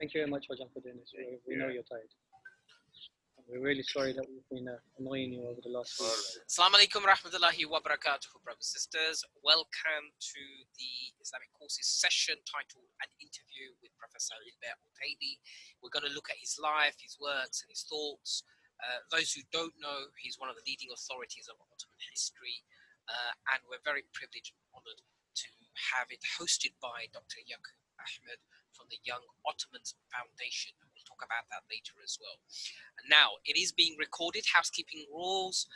Thank you very much, Hojam, for doing this. We know you're tired. We're really sorry that we've been annoying you over the last week. Assalamu alaikum rahmatullahi wa barakatuh, brothers and sisters. Welcome to the Islamic Courses session titled An Interview with Professor Ilber Ortayli. We're going to look at his life, his works, and his thoughts. Those who don't know, he's one of the leading authorities of Ottoman history, and we're very privileged and honored to have it hosted by Dr Yakoob Ahmed from the Young Ottomans Foundation. We'll talk about that later as well. And now, it is being recorded. Housekeeping rules.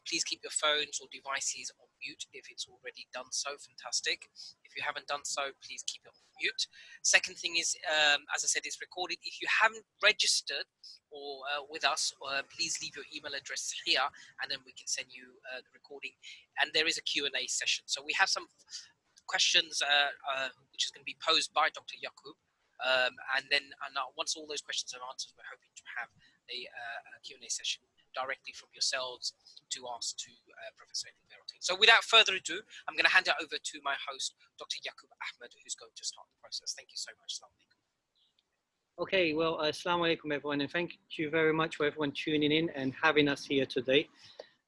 Please keep your phones or devices on mute if it's already done so. Fantastic. If you haven't done so, please keep it on mute. Second thing is, as I said, it's recorded. If you haven't registered or with us, please leave your email address here, and then we can send you the recording. And there is a Q&A session. So we have some questions which is going to be posed by Dr. Yakoob, and then once all those questions are answered, we're hoping to have a Q&A session directly from yourselves to ask to Professor Ilber Ortayli. So without further ado, I'm going to hand it over to my host, Dr. Yakoob Ahmed, who's going to start the process. Thank you so much. Assalamu alaikum. Okay, well, assalamu alaikum everyone, and thank you very much for everyone tuning in and having us here today.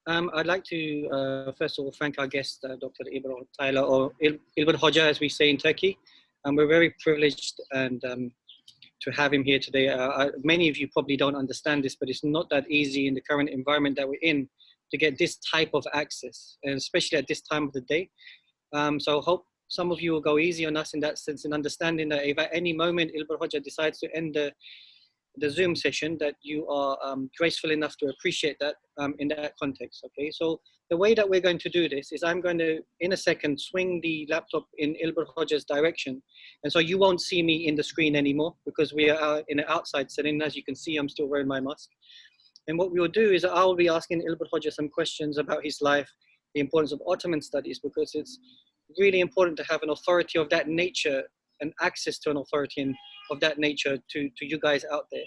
I'd like to first of all thank our guest, Dr. Ilber Ortayli, or Ilber Hoca as we say in Turkey. We're very privileged and to have him here today. Many of you probably don't understand this, but it's not that easy in the current environment that we're in to get this type of access, and especially at this time of the day. So I hope some of you will go easy on us in that sense, in understanding that if at any moment Ilber Hoca decides to end the Zoom session, that you are graceful enough to appreciate that in that context. Okay, so the way that we're going to do this is I'm going to, in a second, swing the laptop in Ilber Hoca's direction, and so you won't see me in the screen anymore because we are in an outside setting. As you can see, I'm still wearing my mask. And what we will do is I will be asking Ilber Hoca some questions about his life, the importance of Ottoman studies, because it's really important to have an authority of that nature and access to an authority of that nature to you guys out there.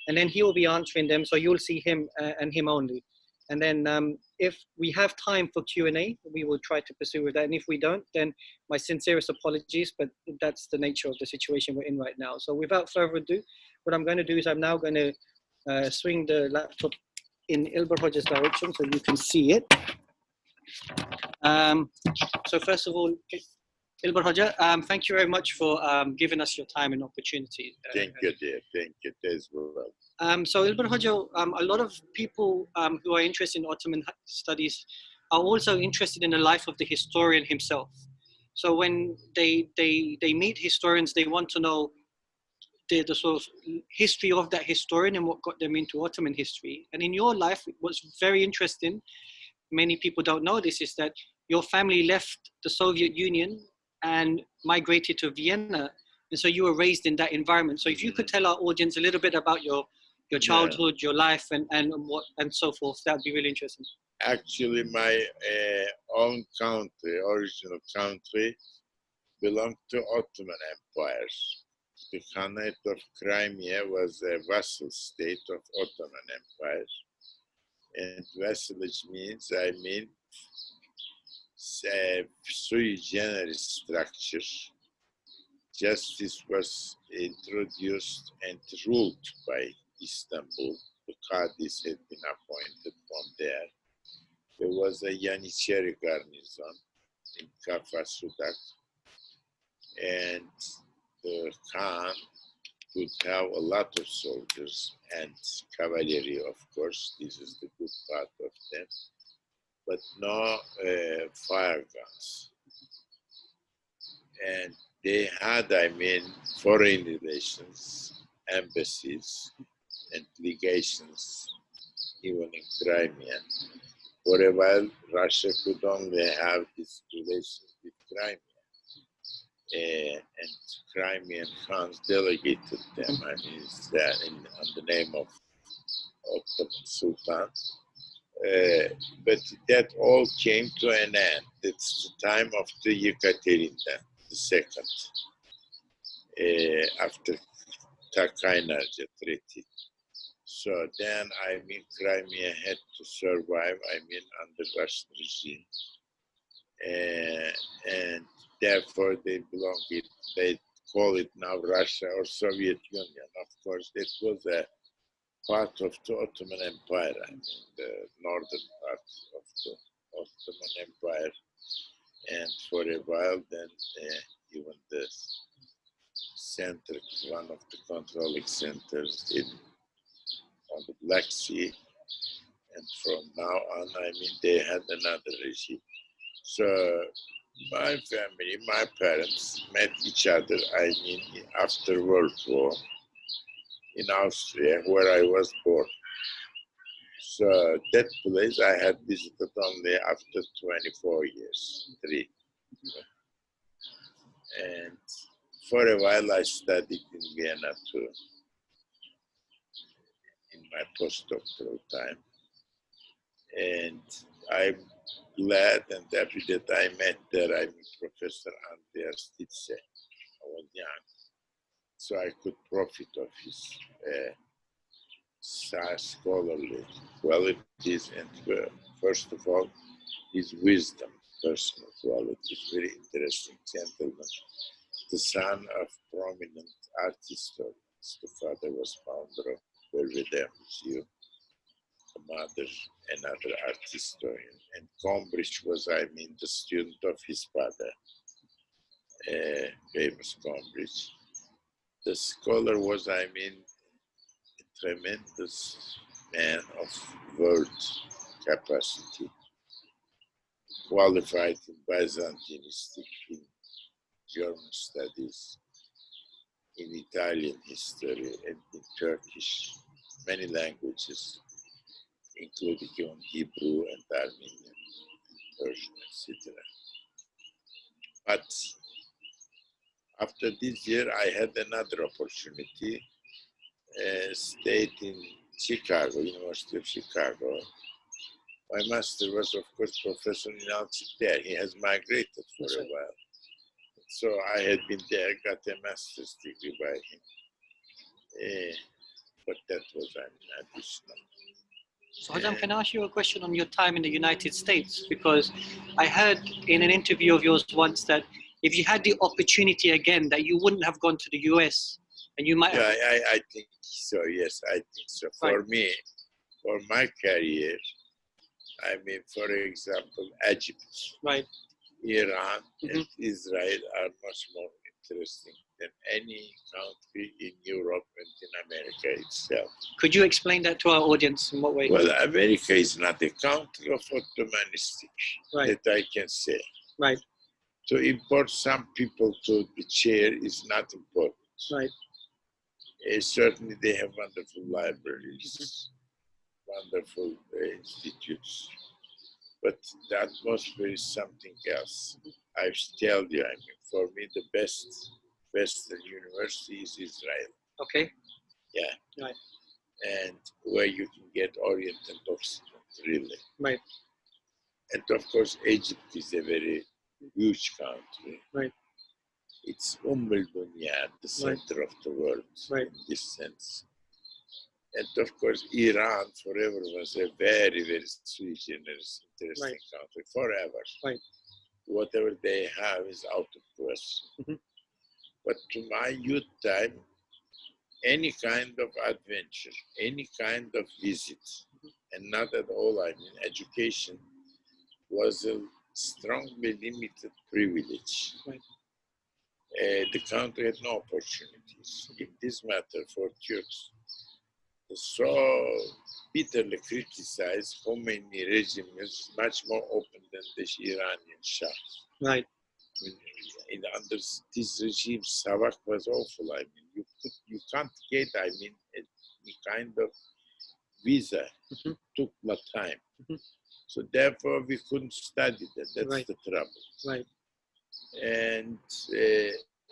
And then he will be answering them, so you'll see him and him only. And then if we have time for Q&A, we will try to pursue with that. And if we don't, then my sincerest apologies, but that's the nature of the situation we're in right now. So without further ado, what I'm going to do is I'm now going to swing the laptop in Ilber Hoca's direction so you can see it. So first of all, Ilber Hoca, thank you very much for giving us your time and opportunity. Thank you, dear. Thank you as well. So Ilber Hoca, a lot of people who are interested in Ottoman studies are also interested in the life of the historian himself. So when they meet historians, they want to know the sort of history of that historian and what got them into Ottoman history. And in your life, what's very interesting, many people don't know this, is that your family left the Soviet Union and migrated to Vienna, and so you were raised in that environment. So if you could tell our audience a little bit about your childhood, your life, and so forth, that would be really interesting. Actually, my own country, original country, belonged to Ottoman Empire. The Khanate of Crimea was a vassal state of Ottoman Empire, and vassalage means, sui generis structure. Justice was introduced and ruled by Istanbul. The Qadis had been appointed from there. There was a Yanicheri garrison in Kafa Sudak, and the Khan could have a lot of soldiers and cavalry, of course. This is the good part of them, but no fire guns. And they had, foreign relations, embassies, and legations, even in Crimea. For a while, Russia could only have its relations with Crimea. And Crimean Khans delegated them, it's on the name of Ottoman Sultan. But that all came to an end. It's the time of the Yekaterina II, after Takaynarca Treaty. So then, Crimea had to survive, under Russian regime. And therefore, they call it now Russia or Soviet Union. Of course, it was a part of the Ottoman Empire, I mean, the northern part of the Ottoman Empire. And for a while, then even the center, one of the controlling centers on the Black Sea. And from now on, I mean, they had another regime. So my family, my parents met each other, I mean, after World War in Austria, where I was born. So that place I had visited only after 24 years, 3. And for a while I studied in Vienna too, in my postdoctoral time. And I'm glad and happy that I met there, I mean, Professor Halil. I was young, so I could profit of his scholarly qualities and first of all, his wisdom, personal qualities, very interesting gentleman, the son of prominent art historians. The father was founder of Belvedere Museum, the mother another art historian, and Cambridge was, I mean, the student of his father, famous Cambridge. The scholar was, I mean, a tremendous man of world capacity, qualified in Byzantinistic, in German studies, in Italian history, and in Turkish, many languages, including even Hebrew and Armenian, and Persian, etc. But after this year, I had another opportunity, stayed in Chicago, University of Chicago. My master was, of course, Professor Inalcik there. He has migrated for a while. So I had been there, got a master's degree by him. But that was an additional. So Hocam, can I ask you a question on your time in the United States? Because I heard in an interview of yours once that if you had the opportunity again, that you wouldn't have gone to the US, and you might have... I think so, yes, I think so. For me, for my career, I mean, for example, Egypt, Iran, and Israel are much more interesting than any country in Europe and in America itself. Could you explain that to our audience in what way? Well, America is not a country of Ottomanistic, that I can say. To import some people to the chair is not important. Certainly they have wonderful libraries, wonderful institutes, but the atmosphere is something else. I tell you, I mean, for me, the best Western university is Israel. Okay. Yeah. And where you can get Orient and Occident, really. And of course, Egypt is a very huge country. It's Dunya, the center of the world, in this sense. And of course, Iran forever was a very, very sui generis, interesting country, forever. Whatever they have is out of question. But to my youth time, any kind of adventure, any kind of visit, and not at all, I mean, education was a strongly limited privilege. The country had no opportunities. In this matter, for Turks, so bitterly criticized Khomeini regime is much more open than the Iranian Shah. I mean, under this regime, Savak was awful. I mean, you can't get, I mean, any kind of visa. Took a lot of time. So therefore, we couldn't study that. That's the trouble. And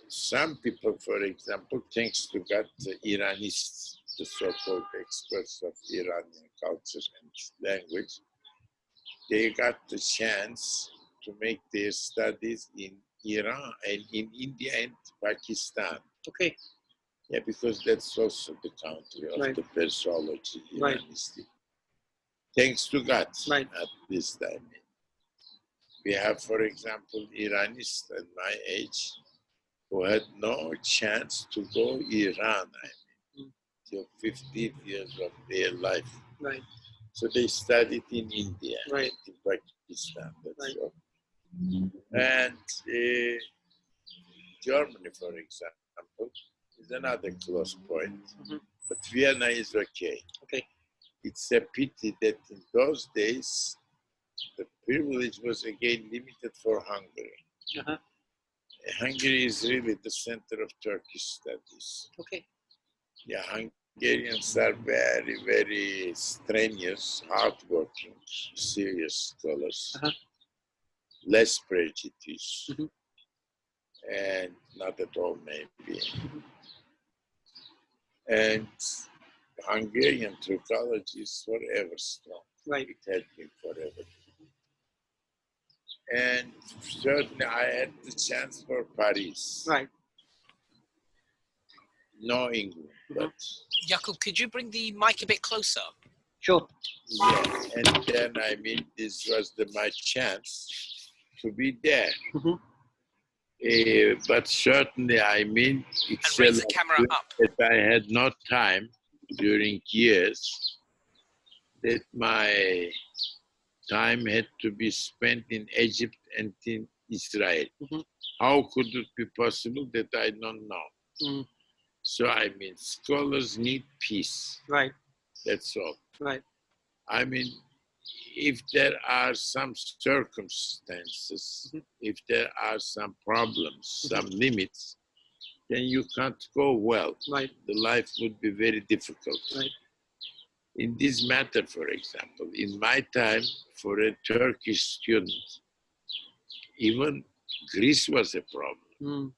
some people, for example, thanks to God, the Iranists, the so-called experts of Iranian culture and language, they got the chance to make their studies in Iran and in India and Pakistan. Yeah, because that's also the country of the Persology, Iranistic. Thanks to God, at this time. We have, for example, Iranists at my age who had no chance to go Iran, till 50 years of their life. Right. So they studied in India, Right. in Pakistan, that's Right. all. And Germany, for example, is another close point. But Vienna is okay. Okay. It's a pity that in those days, the privilege was again limited for Hungary. Hungary is really the center of Turkish studies. Okay. Yeah, Hungarians are very, very strenuous, hardworking, serious scholars, less prejudice, and not at all maybe. And Hungarian Turkology is forever strong. Right. It had been forever. And certainly I had the chance for Paris. Right. No England, but Yakoob, could you bring the mic a bit closer? Sure. yeah. And then I mean, this was my chance to be there. But certainly, I mean, it's And raise the camera up. that I had no time during years that my time had to be spent in Egypt and in Israel. How could it be possible that I don't know? So I mean, scholars need peace. Right. That's all. Right. I mean, if there are some circumstances, if there are some problems, some limits, then you can't go well. Right. The life would be very difficult. Right. In this matter, for example, in my time, for a Turkish student, even Greece was a problem.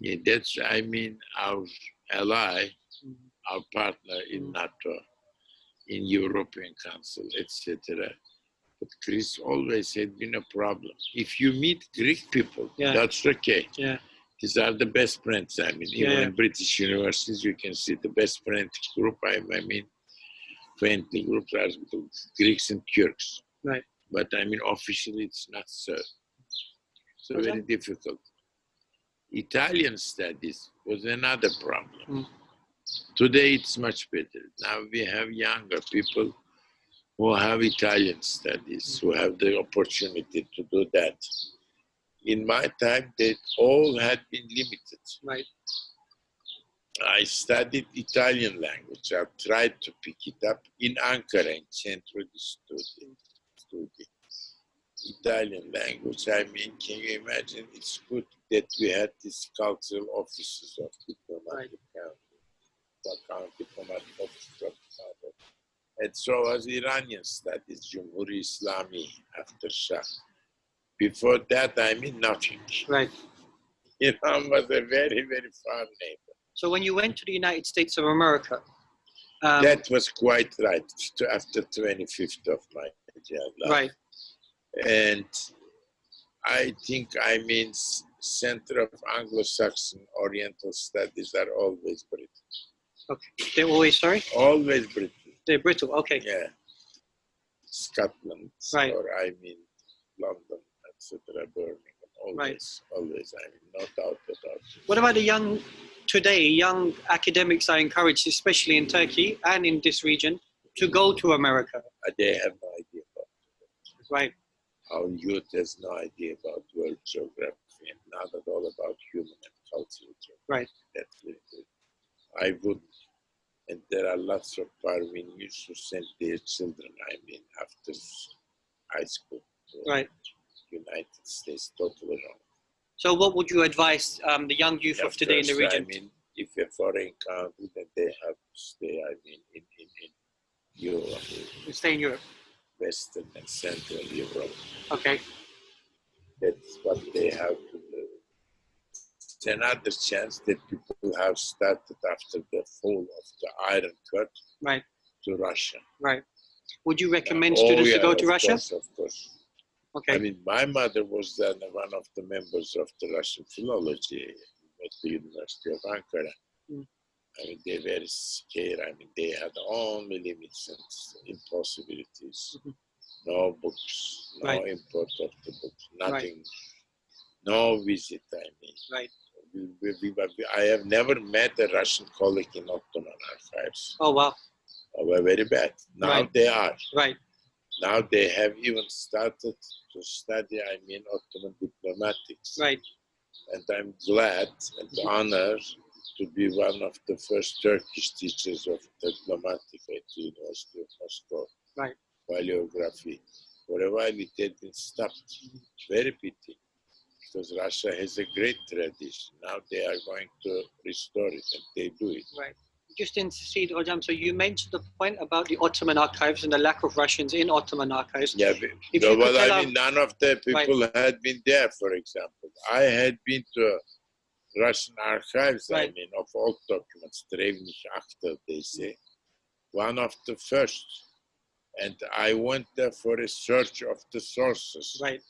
Yeah, that's, I mean, our ally, our partner in NATO, in European Council, etc. But Greece always had been a problem. If you meet Greek people, that's okay. Yeah. These are the best friends. I mean, even in British universities, you can see the best friend group. I mean, 20 groups are Greeks and Turks. Right. But I mean, officially, it's not so. So very difficult. Italian studies was another problem. Today, it's much better. Now we have younger people who have Italian studies, who have the opportunity to do that. In my time, they all had been limited. Right. I studied Italian language. I tried to pick it up in Ankara, in Centro di Studi. Italian language, I mean, can you imagine? It's good that we had these cultural offices of diplomatic diplomatic offices of the. And so was Iranian studies, Cumhuri Islami, after Shah. Before that, I mean, nothing. Right. Iran was a very, very far neighbor. So when you went to the United States of America, that was quite right, after 25th of my life. Right. And I think, I mean, Center of Anglo-Saxon Oriental Studies are always British. Okay. They're always, sorry? Always British. They're brittle, okay. Yeah. Scotland, right. Or I mean, London, etc., Birmingham, always, always, I mean, no doubt about it. What about the young academics are encouraged, especially in Turkey and in this region, to go to America? They have no idea about it. Right. Our youth has no idea about world geography and not at all about human and cultural geography. Right. That's very good. I wouldn't. And there are lots of Parvenians who send their children, I mean, after high school to right. United States, totally wrong. So what would you advise the young youth of today in the region? I mean, if a foreign country, then they have to stay, I mean, in Europe. Stay in Europe. Western and Central Europe. Okay. That's what they have to do. It's another chance that people have started after the fall of the Iron Curtain right. to Russia. Right. Would you recommend students to go to Russia? Of course. Okay. I mean, my mother was then one of the members of the Russian philology at the University of Ankara. I mean, they were scared. I mean, they had only limits and impossibilities. No books, no right. import of the books, nothing. No visit, I mean. Right. I have never met a Russian colleague in Ottoman archives. Oh, wow. Oh, well, very bad. Now they are. Right. Now they have even started to study, I mean, Ottoman diplomatics. Right. And I'm glad and honored to be one of the first Turkish teachers of diplomatic at the University of Moscow. Right. Paleography. For a while it had been stopped. Very pity. Because Russia has a great tradition. Now they are going to restore it, and they do it. Right. Just to intercede, Hocam, so you mentioned the point about the Ottoman archives and the lack of Russians in Ottoman archives. Yeah, none of the people had been there, for example. I had been to Russian archives, I mean, of old documents, Drevnych Akta, they say. One of the first. And I went there for a search of the sources. Right.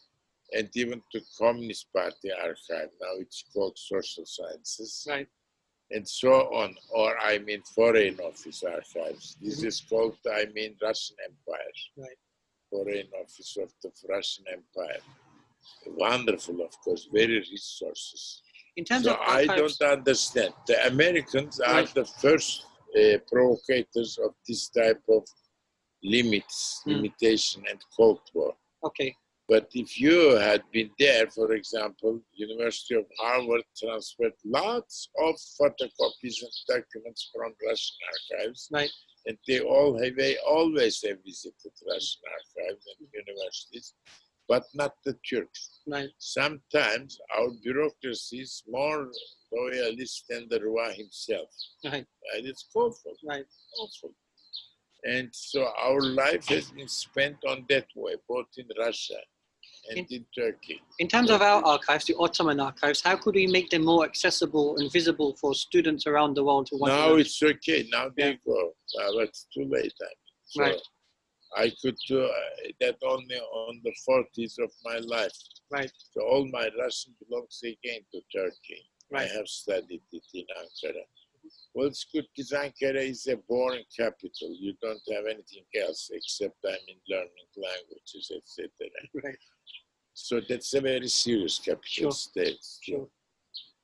And even to Communist Party archive, now it's called Social Sciences, right, and so on, or I mean Foreign Office archives. This is called, I mean, Russian Empire, right, Foreign Office of the Russian Empire. Wonderful, of course, very rich sources. In terms so of archives, I don't understand. The Americans are the first provocators of this type of limitation and Cold War. Okay. But if you had been there, for example, University of Harvard transferred lots of photocopies and documents from Russian archives. Right. And they always have visited Russian archives and universities, but not the Turks. Right. Sometimes our bureaucracy is more loyalist than the Rua himself. Right. And it's awful. Right. Awful. And so our life has been spent on that way, both in Russia and in Turkey. In terms of our archives, the Ottoman archives, how could we make them more accessible and visible for students around the world who want to learn? It's okay. Now they go. But it's too late. So right. I could do that only on the 40s of my life. Right. So all my Russian belongs again to Turkey. Right. I have studied it in Ankara. Well, it's good because Ankara is a boring capital. You don't have anything else except, I mean, learning languages, etc. Right. So that's a very serious capital state. Sure.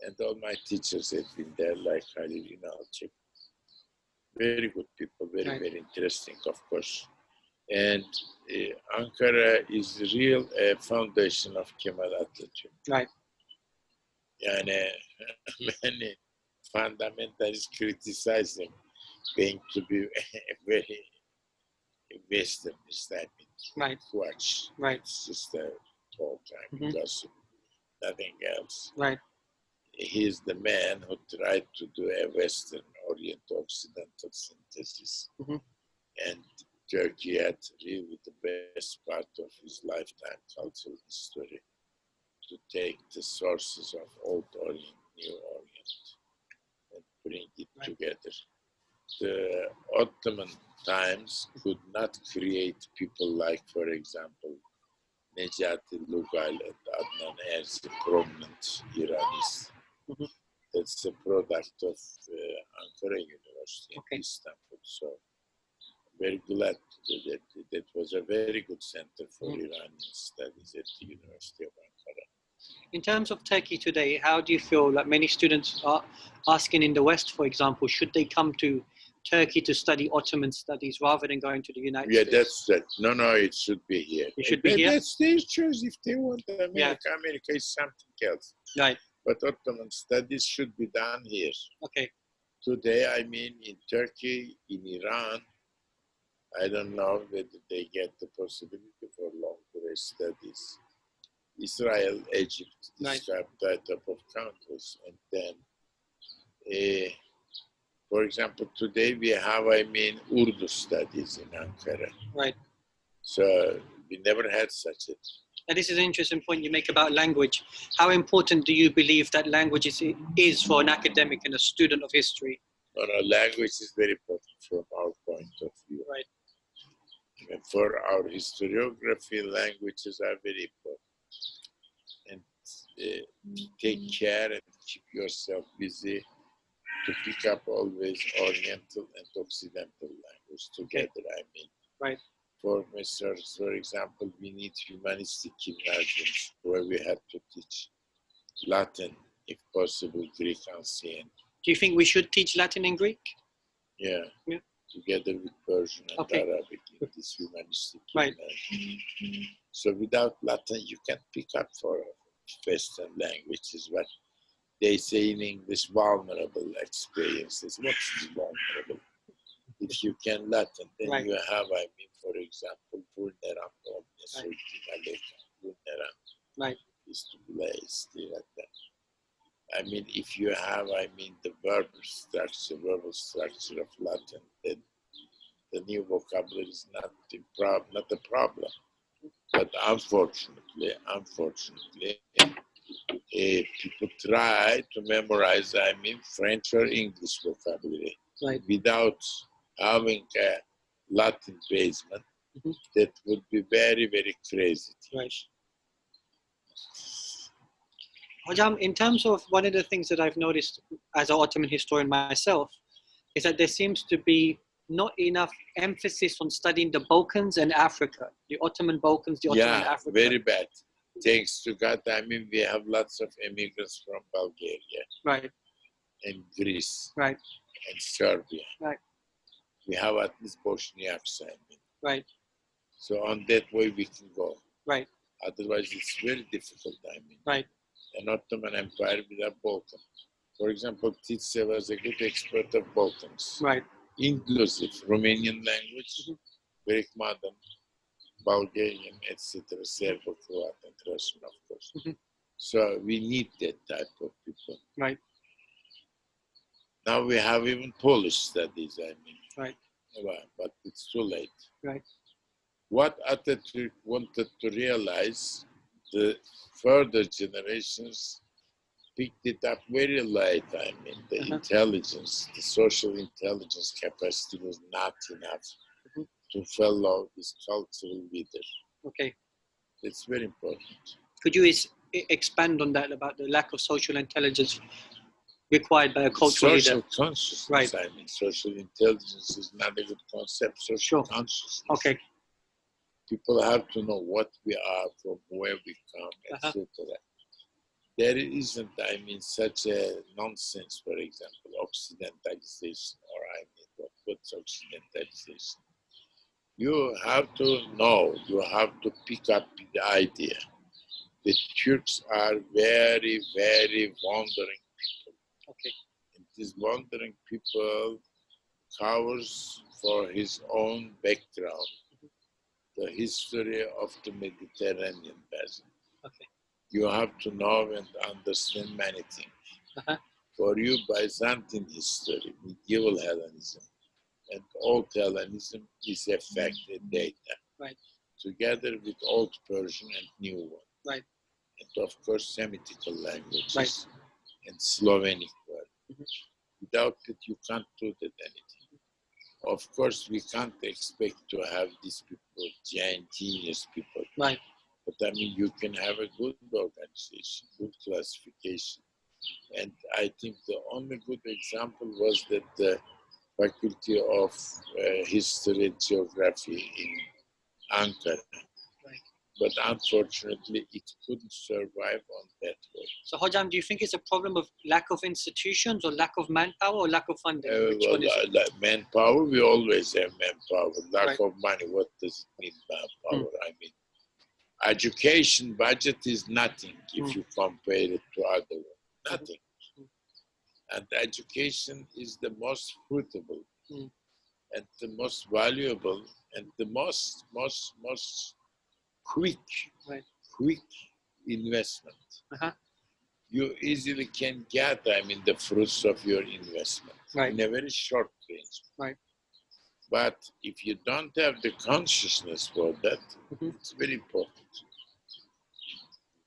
And all my teachers have been there, like Halil Inalcik. Very good people, very interesting, of course. And Ankara is the real foundation of Kemal Atatürk. Right. And many fundamentalists criticize him being to be very Westernist, I mean. Right. Watch. Right. It's just a talk time, gossip, nothing else. Right. He is the man who tried to do a Western Orient-Occidental synthesis. And Turkey had really the best part of his lifetime cultural history to take the sources of Old Orient, New Orient, and bring it together. The Ottoman times could not create people like, for example, Necati Lugal and Adnan Erzi, prominent Iranis. That's a product of Ankara University in Istanbul. So very glad that that was a very good center for Iranian studies at the University of Ankara. In terms of Turkey today, how do you feel like many students are asking in the West, for example, should they come to Turkey to study Ottoman studies rather than going to the United States? Yeah, that's that. No, it should be here. It should be here? That's their choice if they want America. America is something else. Right. But Ottoman studies should be done here. Okay. Today, I mean, in Turkey, in Iran, I don't know whether they get the possibility for long-term studies. Israel, Egypt, this type of countries. And then, for example, today we have, I mean, Urdu studies in Ankara. Right. So we never had such a. And this is an interesting point you make about language. How important do you believe that language is for an academic and a student of history? No, language is very important from our point of view. Right. And for our historiography, languages are very important. And take care and keep yourself busy to pick up always Oriental and Occidental language together, I mean. Right. For example, we need humanistic gymnasiums where we have to teach Latin, if possible, Greek ancient. Do you think we should teach Latin and Greek? Yeah. Yeah. Together with Persian and Okay. Arabic in this humanistic Right. So without Latin, you can pick up for Western languages, but they say in English, vulnerable experiences. What is vulnerable? If you can Latin, then Right. you have, I mean, for example, vulnerable, Right. is to place, like that. I mean, if you have, I mean, the verbal structure of Latin, then the new vocabulary is not a problem. But unfortunately, people try to memorize, I mean, French or English vocabulary Right. without having a Latin basement. That would be very, very crazy. Right. Hocam, in terms of one of the things that I've noticed as an Ottoman historian myself, is that there seems to be not enough emphasis on studying the Balkans and Africa, the Ottoman Balkans, the Ottoman Africa. Very bad. Thanks to God, I mean, we have lots of immigrants from Bulgaria. Right. And Greece. Right. And Serbia. Right. We have at least Bosniaks, I mean. Right. So on that way we can go. Right. Otherwise it's very difficult, I mean. Right. An Ottoman Empire without Balkan. For example, Titse was a good expert of Balkans. Right. Inclusive Romanian language, Greek modern, Bulgarian, etc., Serbo-Croat and Russian, of course. So we need that type of people. Right. Now we have even Polish studies, I mean. Right. But it's too late. Right. What Atatürk wanted to realize, the further generations picked it up very late. I mean, the intelligence, the social intelligence capacity was not enough to follow this cultural leader. Okay. It's very important. Could you expand on that, about the lack of social intelligence required by a cultural social leader? Consciousness, right. I mean, social intelligence is not a good concept. Social consciousness. Okay. People have to know what we are, from where we come, etc. There isn't, I mean, such a nonsense, for example, Occidentalization, or I mean, what's Occidentalization? You have to know, you have to pick up the idea that Turks are very, very wandering people. Okay. And these wandering people covers for his own background the history of the Mediterranean basin. Okay. You have to know and understand many things. For you, Byzantine history, medieval Hellenism, and old Hellenism is a fact, a data. Right. Together with old Persian and new one. Right. And of course, Semitical languages. Right. And Slovenic word. Without it, you can't do that anything. Of course, we can't expect to have these people, genius people. Right. But I mean, you can have a good organization, good classification. And I think the only good example was that the Faculty of History and Geography in Ankara. Right. But unfortunately, it couldn't survive on that way. So, Hojam, do you think it's a problem of lack of institutions, or lack of manpower, or lack of funding? Manpower, we always have manpower. Lack right. of money, what does it mean, manpower? I mean, education budget is nothing if you compare it to other ones. Nothing. And education is the most fruitable and the most valuable and the most quick investment. You easily can get, I mean, the fruits of your investment in a very short range. Right. But if you don't have the consciousness for that, it's very important.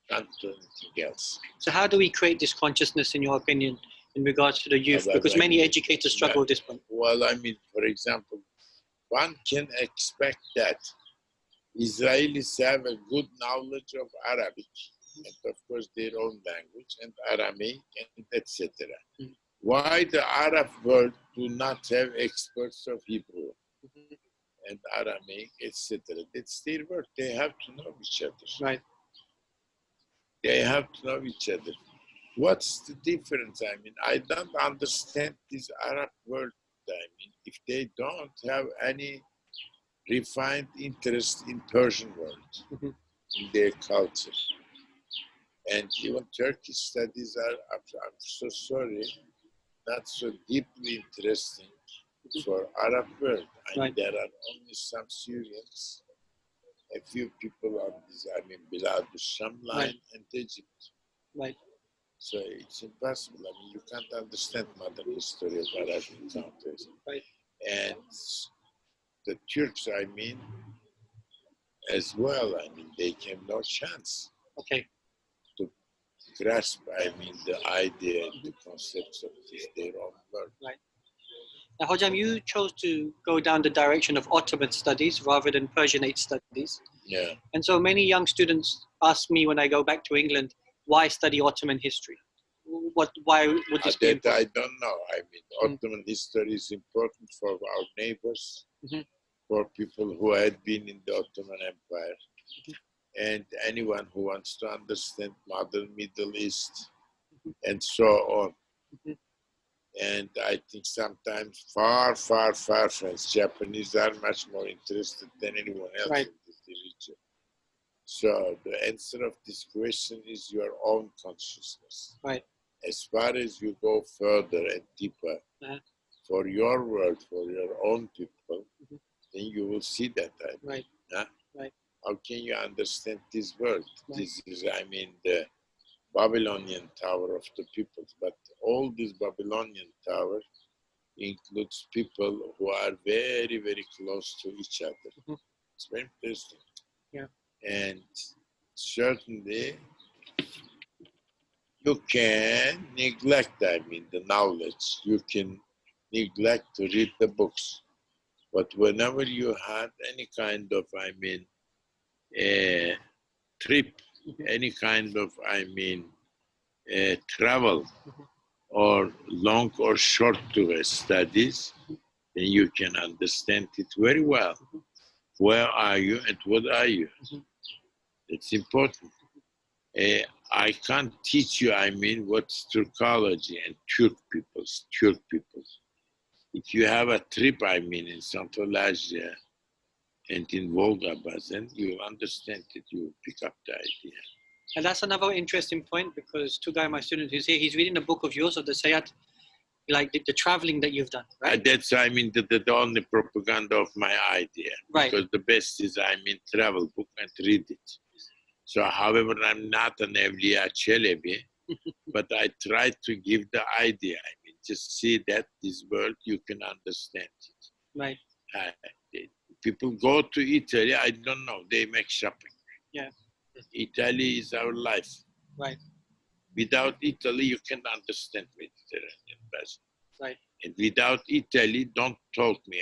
Can't do anything else. So how do we create this consciousness, in your opinion, in regards to the youth? Because many educators struggle with this one. Well, I mean, for example, one can expect that Israelis have a good knowledge of Arabic, and of course their own language, and Aramaic, and etc. Why the Arab world do not have experts of Hebrew and Aramaic, etc.? That's their work. They have to know each other. Right. They have to know each other. What's the difference? I mean, I don't understand this Arab world. I mean, if they don't have any refined interest in Persian world, in their culture. And even Turkish studies are, I'm so sorry, not so deeply interesting for Arab world. I mean, there are only some Syrians, a few people on this, I mean, Bilad al-Sham line and Egypt. So it's impossible. I mean, you can't understand modern history of Arabian countries. And the Turks, I mean, as well, I mean, they have no chance to grasp, I mean, the idea and the concepts of this, their own world. Now, Hocam, you chose to go down the direction of Ottoman studies rather than Persianate studies. Yeah. And so many young students ask me when I go back to England, why study Ottoman history? Why would this be important? I don't know. I mean, Ottoman history is important for our neighbors, for people who had been in the Ottoman Empire, and anyone who wants to understand modern Middle East, and so on. And I think sometimes far friends, Japanese are much more interested than anyone else in this region. So the answer of this question is your own consciousness. As far as you go further and deeper for your world, for your own people, then you will see that. How can you understand this world? This is, I mean, the Babylonian tower of the peoples, but all this Babylonian tower includes people who are very close to each other. It's very interesting. And certainly you can neglect, I mean, the knowledge. You can neglect to read the books. But whenever you had any kind of, I mean, trip, any kind of, I mean, travel, or long or short tour studies, then you can understand it very well. Where are you and what are you? It's important. I can't teach you, I mean, what's Turkology and Turk peoples. If you have a trip, I mean, in Central Asia and in Volga Basin, you'll understand it, you'll pick up the idea. And that's another interesting point, because Tugay, my student who's here, he's reading a book of yours, of the Sayat, like the traveling that you've done, right? That's, I mean, the only propaganda of my idea. Because the best is, I mean, travel book and read it. So, however, I'm not an Evliya Çelebi, but I try to give the idea. I mean, just see that this world, you can understand it. People go to Italy, I don't know, they make shopping. Italy is our life. Without Italy, you can't understand Mediterranean Basin. And without Italy, don't talk me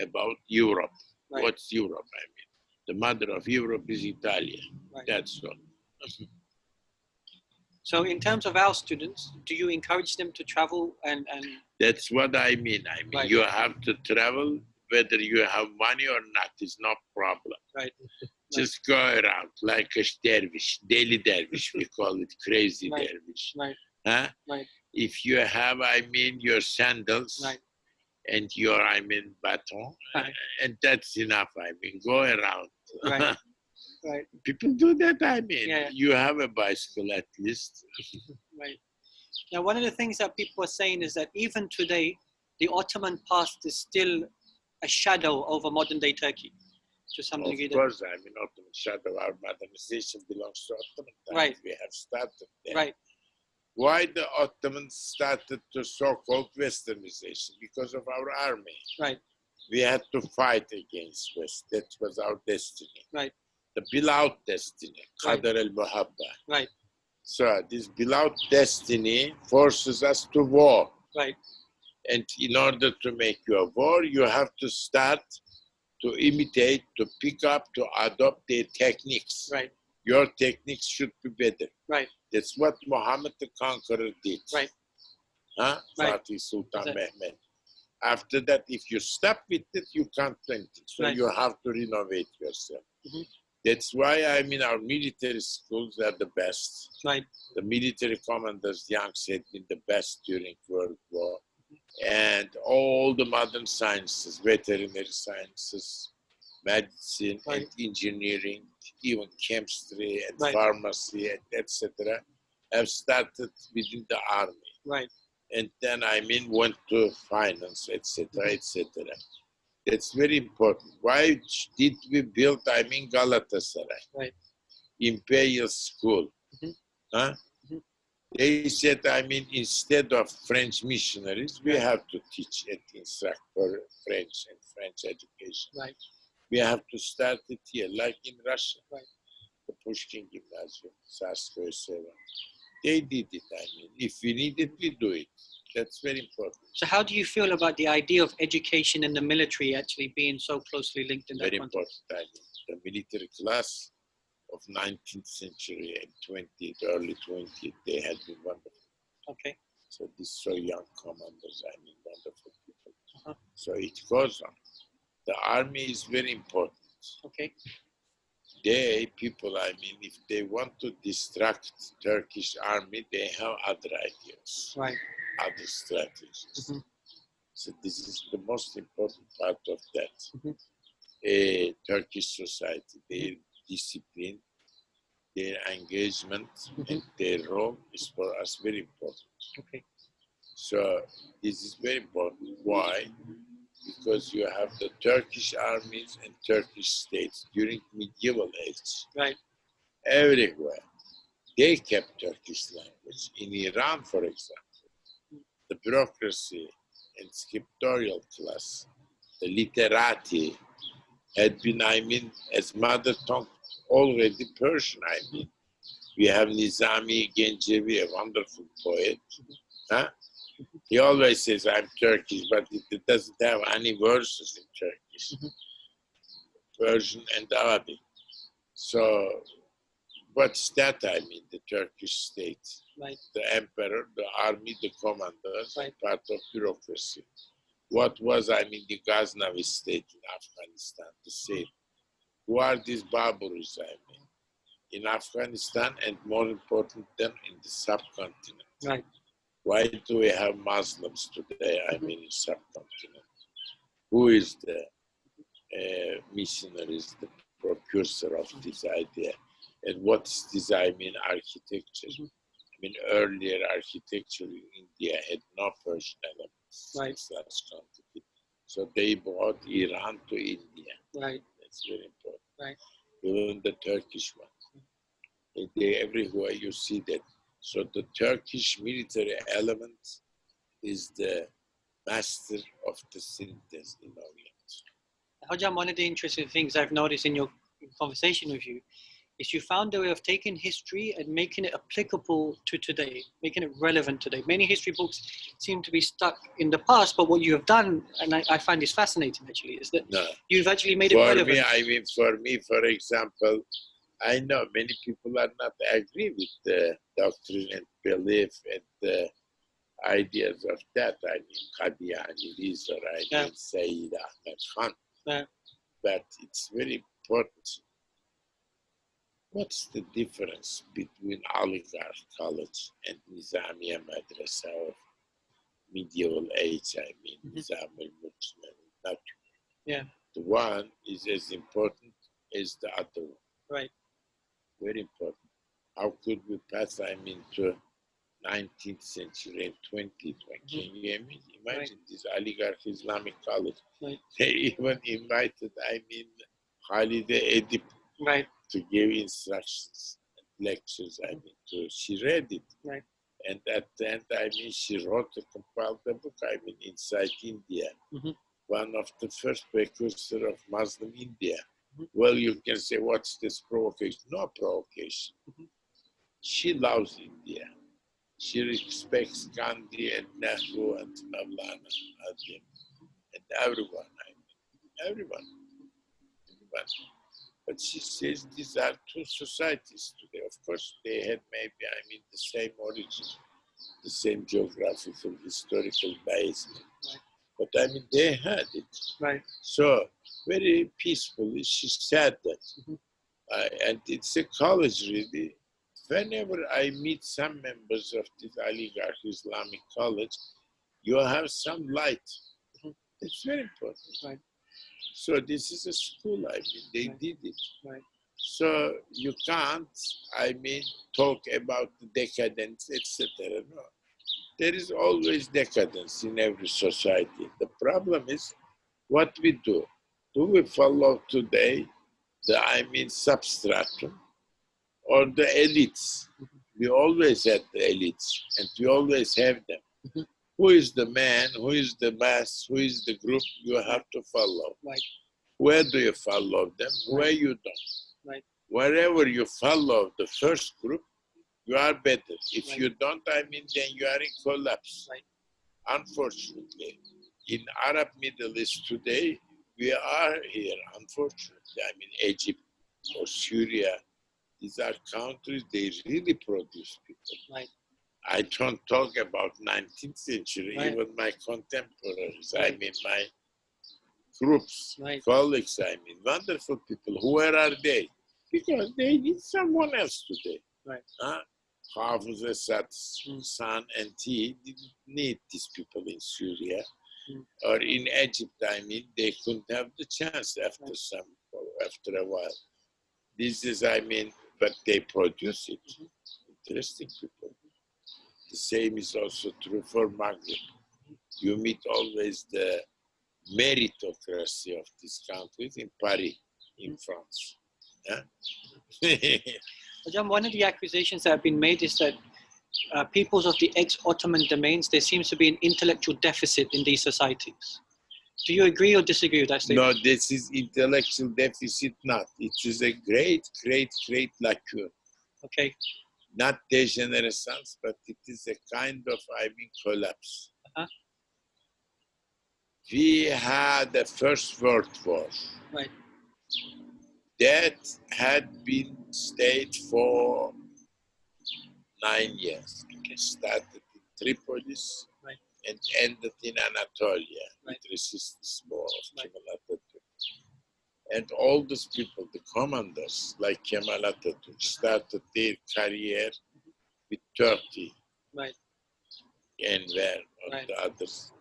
about Europe. What's Europe, I mean? The mother of Europe is Italy. That's all. So in terms of our students, do you encourage them to travel and That's what I mean. You have to travel, whether you have money or not, is no problem. Just go around like a dervish, daily dervish, we call it crazy dervish. If you have, I mean, your sandals and your, I mean, baton, and that's enough, I mean, go around. People do that, I mean. You have a bicycle at least. Now, one of the things that people are saying is that even today, the Ottoman past is still a shadow over modern day Turkey. To some degree. Of course, I mean, Ottoman shadow, our modernization belongs to Ottoman times. We have started there. Why the Ottomans started to so-called Westernization? Because of our army. We had to fight against West. That was our destiny. The beloved destiny, Qadar al-Muhabba. So this beloved destiny forces us to war. And in order to make your war, you have to start to imitate, to pick up, to adopt their techniques. Your techniques should be better. That's what Muhammad the Conqueror did. Fatih Sultan Mehmed. After that, if you stop with it, you can't do anything. So you have to renovate yourself. That's why, I mean, our military schools are the best. Right. The military commanders, youngs, had been the best during World War. And all the modern sciences, veterinary sciences, medicine, right. and engineering, even chemistry and right. pharmacy, etc., have started within the army. Right. And then, I mean, went to finance, etc., etc. That's very important. Why did we build, I mean, Galatasaray? Right. Imperial school. Huh? They said, I mean, instead of French missionaries, we have to teach and instruct for French and French education. Right. We have to start it here, like in Russia. Right. The Pushkin Gymnasium, Sarskoye 7. They did it, I mean. If we need it, we do it. That's very important. So how do you feel about the idea of education and the military actually being so closely linked in that Very context? important, I mean. The military class of 19th century and 20th, early 20th, they had been wonderful. Okay. So these so young commanders, I mean, wonderful people. So it goes on. The army is very important. Okay. They, people, I mean, if they want to distract Turkish army, they have other ideas, right. other strategies. So this is the most important part of that. Turkish society, their discipline, their engagement, and their role is for us very important. Okay. So this is very important. Why? Because you have the Turkish armies and Turkish states during medieval age. Right. Everywhere. They kept Turkish language. In Iran, for example, the bureaucracy and scriptorial class, the literati, had been, I mean, as mother tongue already Persian, I mean. We have Nizami Gencevi, a wonderful poet. Huh? He always says, I'm Turkish, but it doesn't have any verses in Turkish. Persian and Arabic. So, what's that, I mean, the Turkish state? Right. The emperor, the army, the commanders, right. part of bureaucracy. What was, I mean, the Ghaznavi state in Afghanistan, the same. Who are these Baburis, I mean, in Afghanistan and more important than in the subcontinent? Right. Why do we have Muslims today, I mean, in subcontinent? Who is the missionaries, the precursor of this idea? And what is this, I mean, architecture? I mean, earlier architecture in India had no Persian elements. Right. So they brought Iran to India. Right. That's very important. Right. Even the Turkish one. Everywhere you see that. So the Turkish military element is the master of the synthesis in Orient. Hojam, one of the interesting things I've noticed in your conversation with you is you found a way of taking history and making it applicable to today, making it relevant today. Many history books seem to be stuck in the past, but what you have done, and I find this fascinating actually, is that you've actually made it relevant. For me, for example, I know many people are not agree with the doctrine and belief and the ideas of that. I mean, Qadiani, Rizor, I mean, Sayyid Ahmed Khan. Yeah. But it's very important. What's the difference between Oligarch College and Nizamiya Madrasa of medieval age? I mean, Nizam al-Mujtama. Not. Yeah. The one is as important as the other one. Right. Very important. How could we pass, I mean, to 19th century and 20th one? Can you imagine this oligarch Islamic college? Right. They even invited, I mean, Halide Edip to give instructions and lectures, I mean, she read it. Right. And at the end, I mean, she wrote a compiled book, I mean, Inside India. One of the first precursors of Muslim India. Well, you can say, what's this provocation? No provocation. She loves India. She respects Gandhi and Nehru and Maulana Azim and everyone. I mean, everyone. But she says these are two societies today. Of course, they had maybe, I mean, the same origin, the same geographical, historical basement. But I mean, they had it. Right. So, very peacefully, she said that. And it's a college, really. Whenever I meet some members of this oligarch Islamic college, you have some light. It's very important. Right. So this is a school, I mean, they did it. Right. So you can't, I mean, talk about the decadence, etc. No. There is always decadence in every society. The problem is what we do. Do we follow today the, I mean, substratum or the elites? We always had the elites and we always have them. Who is the man, who is the mass, who is the group you have to follow? Right. Where do you follow them? Where you don't? Right. Wherever you follow the first group, you are better. If Right. you don't, I mean, then you are in collapse. Right. Unfortunately, in Arab Middle East today, we are here, unfortunately. I mean, Egypt or Syria, these are countries, they really produce people. Right. I don't talk about 19th century, Right. even my contemporaries, I Right. mean, my groups, Right. colleagues, I mean, wonderful people. Where are they? Because they need someone else today. Right. Hafez Assad's son and he didn't need these people in Syria or in Egypt. I mean, they couldn't have the chance after after a while. This is, I mean, but they produce it. Interesting people. The same is also true for Maghreb. You meet always the meritocracy of these countries in Paris, in France. Hocam, one of the accusations that have been made is that peoples of the ex-Ottoman domains, there seems to be an intellectual deficit in these societies. Do you agree or disagree with that statement? No, this is intellectual deficit not. It is a great, great, great lacune. Okay. Not degenerescence, but it is a kind of, I mean, collapse. We had the First World War. Right. That had been stayed for 9 years. Okay. Started in Tripolis Right. and ended in Anatolia Right. with resistance war of Right. Kemal Atatürk. And all these people, the commanders like Kemal Atatürk, started their career with 30. Right. Enver or Right. the others,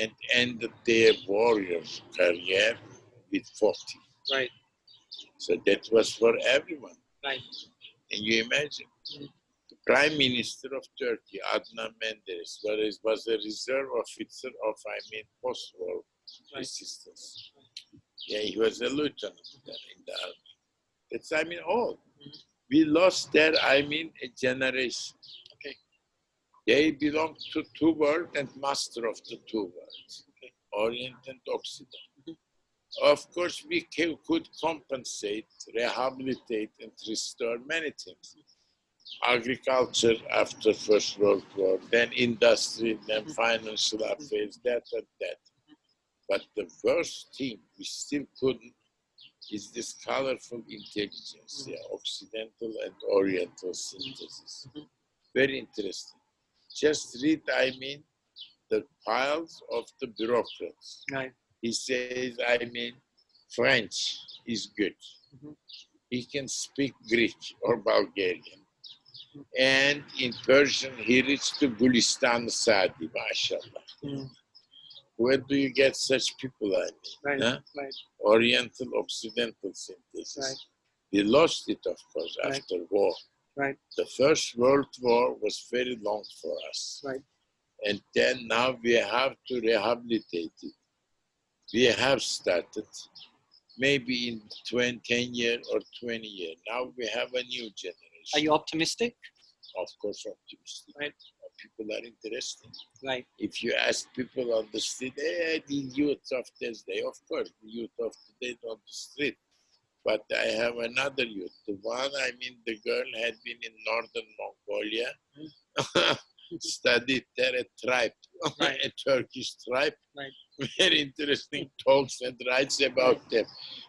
and ended their warrior career with 40. Right. So that was for everyone. Right. And you imagine, the Prime Minister of Turkey, Adnan Menderes, was a reserve officer of, I mean, post-war resistance. Yeah, he was a lieutenant in the army. That's, I mean, all. We lost there, I mean, a generation. Okay. They belong to two worlds and master of the two worlds, Okay. Orient and Occident. Of course, we could compensate, rehabilitate, and restore many things. Agriculture after First World War, then industry, then financial affairs, that and that. But the worst thing we still couldn't is this colorful intelligence, Occidental and Oriental synthesis. Very interesting. Just read, I mean, the piles of the bureaucrats. Right. He says, I mean, French is good. He can speak Greek or Bulgarian. And in Persian, he reached to Gulistan Sadi, mashallah. Where do you get such people, I mean? Right. Right. Oriental, Occidental synthesis. Right. We lost it, of course, after war. Right. The First World War was very long for us. Right. And then now we have to rehabilitate it. We have started, maybe in 10 years or 20 years. Now we have a new generation. Are you optimistic? Of course, optimistic. Right. People are interested. Right. If you ask people on the street, the youth of this day, of course, the youth of today on the street. But I have another youth. The one, I mean, the girl had been in northern Mongolia, studied there a tribe, Right. a Turkish tribe. Right. Very interesting talks and writes about them.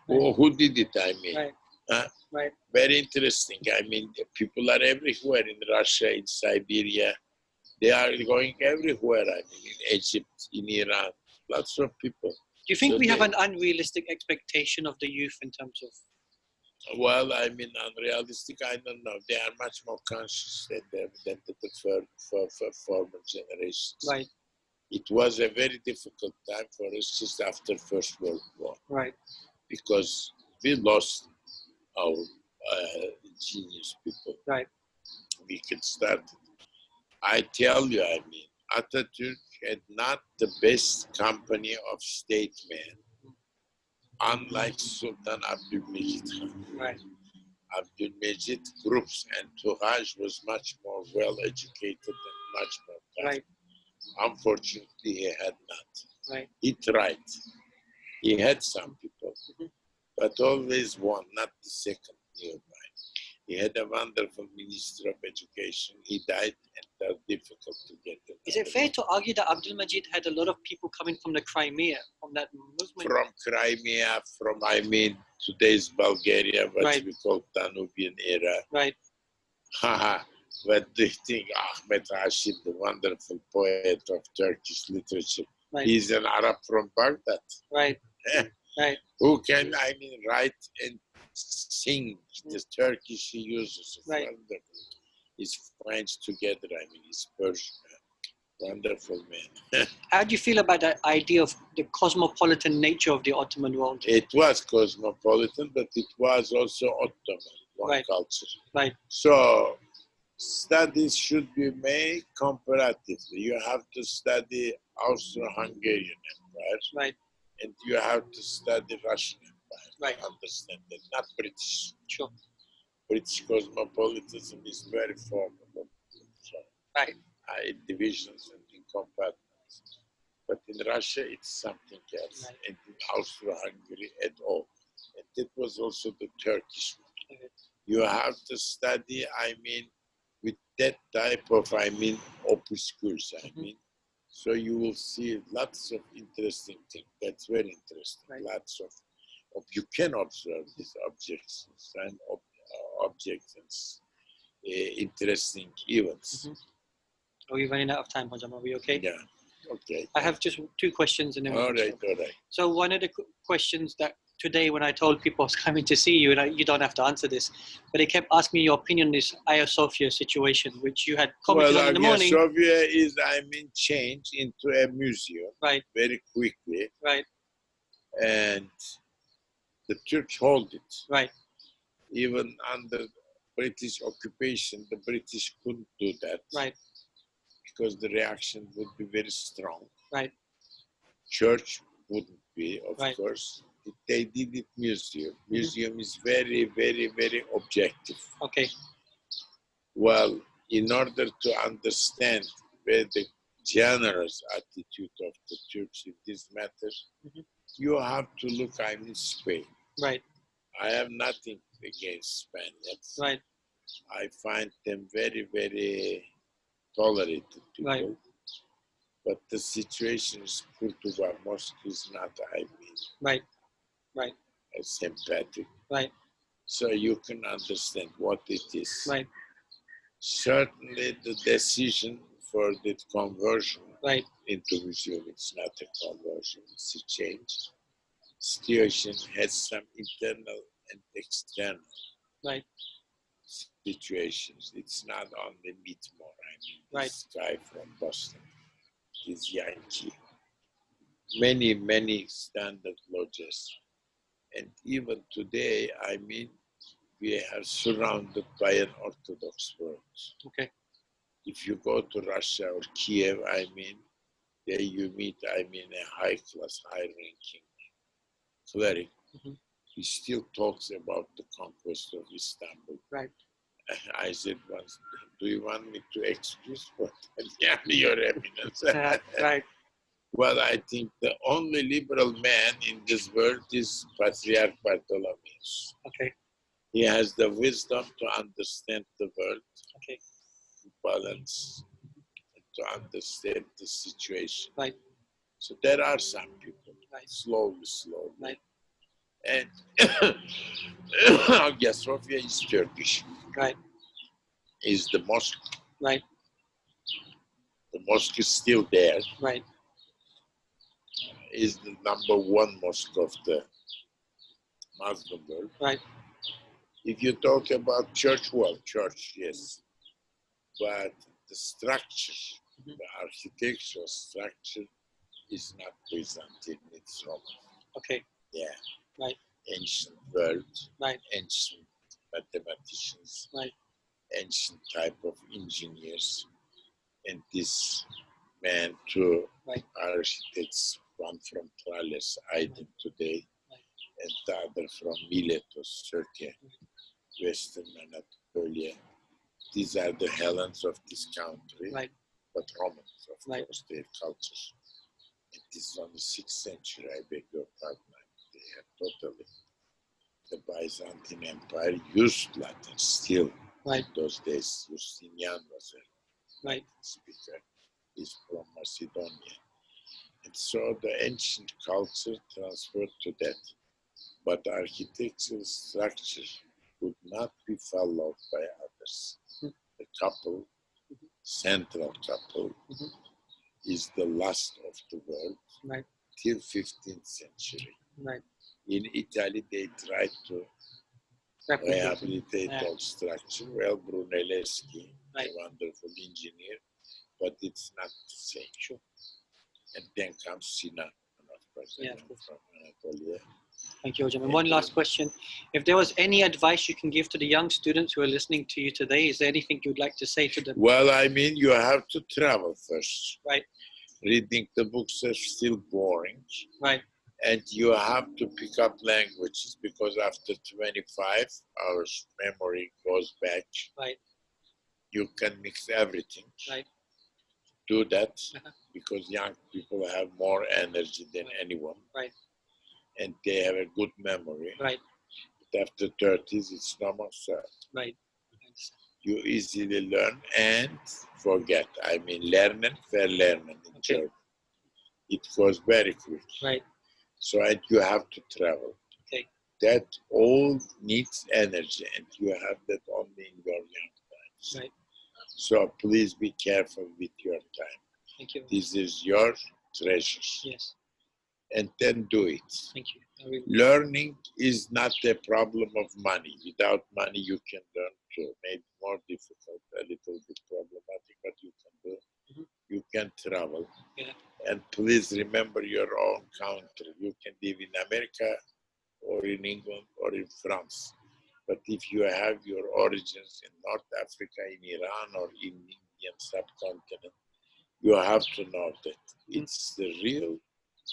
Oh, who did it, I mean? Right. Right. Very interesting. I mean, the people are everywhere in Russia, in Siberia. They are going everywhere, I mean, in Egypt, in Iran. Lots of people. Do you think So we have an unrealistic expectation of the youth in terms of Well, I mean, unrealistic, I don't know. They are much more conscious than the former generations. Right. It was a very difficult time for us just after First World War. Right. Because we lost our genius people. Right. We could start. I tell you, I mean, Atatürk had not the best company of statesmen, unlike Sultan Abdülmecit Khan. Right. Abdülmecit groups and Tuhaj was much more well educated and much more kind. Right. Unfortunately, he had not. Right. He tried. He had some people, but always one, not the second nearby. He had a wonderful Minister of Education. He died, and it was difficult to get him. Is it fair to argue that Abdülmecit had a lot of people coming from the Crimea, from that movement? From Crimea, from, I mean, today's Bulgaria, what Right. we call Danubian era. Right. Haha. What do you think? Ahmet Rashid, the wonderful poet of Turkish literature. Right. He's an Arab from Baghdad. Right. Right. Who can, I mean, write and sing the Turkish he uses. Right. Wonderful. He's French together, I mean, he's Persian. Wonderful man. How do you feel about that idea of the cosmopolitan nature of the Ottoman world? It was cosmopolitan, but it was also Ottoman, one Right. culture. Right. So, studies should be made comparatively. You have to study Austro-Hungarian Empire, Right. and you have to study Russian Empire. Right. Understand that, not British. Sure. British cosmopolitanism is very formidable. So, Right. divisions and in compartments. But in Russia, it's something else. Right. And in Austro-Hungary at all. And that was also the Turkish one. Okay. You have to study, I mean, with that type of, I mean, opuscules, I mean. So you will see lots of interesting things. That's very interesting. Right. Lots of you can observe these objections and objects and interesting events. Are we running out of time, Hojam? Are we okay? Yeah. Okay. I have just two questions and then All right. All right. So one of the questions that today when I told people I was coming to see you, and you don't have to answer this, but they kept asking me your opinion on this Hagia Sophia situation, which you had commented on in the morning. Hagia Sophia is, I mean, changed into a museum Right. very quickly. Right. And the Turks hold it. Right. Even under British occupation, the British couldn't do that. Right. Because the reaction would be very strong. Right. Church wouldn't be, of Right. course. They did it museum. Museum is very, very, very objective. Okay. Well, in order to understand where the generous attitude of the Turks in this matter, you have to look, I mean, Spain. Right. I have nothing against Spaniards. Right. I find them very, very tolerated people. Right. But the situation is Kurtuba Mosque is not, I mean, Right. Right. sympathetic. Right. So you can understand what it is. Right. Certainly the decision for the conversion Right. into museum, it's not a conversion, it's a change. Situation has some internal and external Right. situations. It's not only Meatmore, I mean, Right. this guy from Boston, this Yankee. Many, many standard lodges. And even today, I mean, we are surrounded by an Orthodox world. Okay. If you go to Russia or Kiev, I mean, there you meet, I mean, a high-class, high-ranking cleric. He still talks about the conquest of Istanbul. Right. I said once, do you want me to excuse what? Yeah, Your Eminence. Right. Well, I think the only liberal man in this world is Patriarch Bartholomeus. Okay. He has the wisdom to understand the world, Okay. to balance, and to understand the situation. Right. So there are some people, Right. slowly. Right. And Hagia Sophia is Turkish. Right. Is the mosque. Right. The mosque is still there. Right. Is the number one mosque of the Muslim world. Right. If you talk about church, well, church, yes. But the structure, the architectural structure is not Byzantine, it's Roman. Okay. Yeah. Right. Ancient world, right. Ancient mathematicians, right. Ancient type of engineers. And this man, two right. architects, one from Tralles, Aydın today, and the other from Miletos, Turkey, Western Anatolia. These are the Hellenes of this country, right. but Romans, of right. course, their culture. And this is on the 6th century, I beg your pardon. They have totally. The Byzantine Empire used Latin still. Right. In those days, Justinian was a right. speaker. He's from Macedonia. And so the ancient culture transferred to that. But the architectural structure would not be followed by others. The couple, central couple, is the last of the world right. till 15th century. Right. In Italy, they tried to rehabilitate all structure. Well, Brunelleschi, right. a wonderful engineer, but it's not the same. Sure. And then comes Sinan, of course, from Anatolia. Thank you, Hocam. And one last question. If there was any advice you can give to the young students who are listening to you today, is there anything you'd like to say to them? Well, I mean, you have to travel first. Right. Reading the books is still boring. Right. And you have to pick up languages because after 25 hours, memory goes back. Right. You can mix everything. Right. Do that because young people have more energy than anyone. Right. And they have a good memory. Right. But after 30s, it's no more so. Right. You easily learn and forget. I mean, lernen, verlernen in German. It goes very quick. Right. So you have to travel. Okay. That all needs energy, and you have that only in your young times. Right. So please be careful with your time. Thank you. This is your treasure. Yes. And then do it. Thank you. Really Learning is not a problem of money. Without money, you can learn too. Maybe more difficult, a little bit problematic, but you can do. You can travel. Yeah. And please remember your own country. You can live in America or in England or in France. But if you have your origins in North Africa, in Iran, or in Indian subcontinent, you have to know that it's the real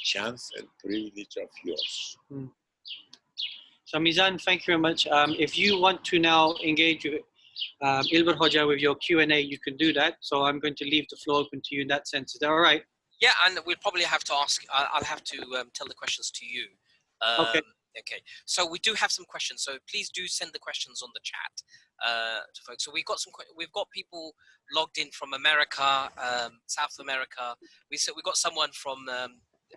chance and privilege of yours. So Mizan, thank you very much. If you want to now engage with Ilber Hoca with your Q&A, you can do that. So I'm going to leave the floor open to you in that sense. Is that all right? Yeah, and we'll probably have to ask, I'll have to tell the questions to you. Okay. Okay, so we do have some questions, so please do send the questions on the chat to folks. So we've got people logged in from America, South America. We've got someone from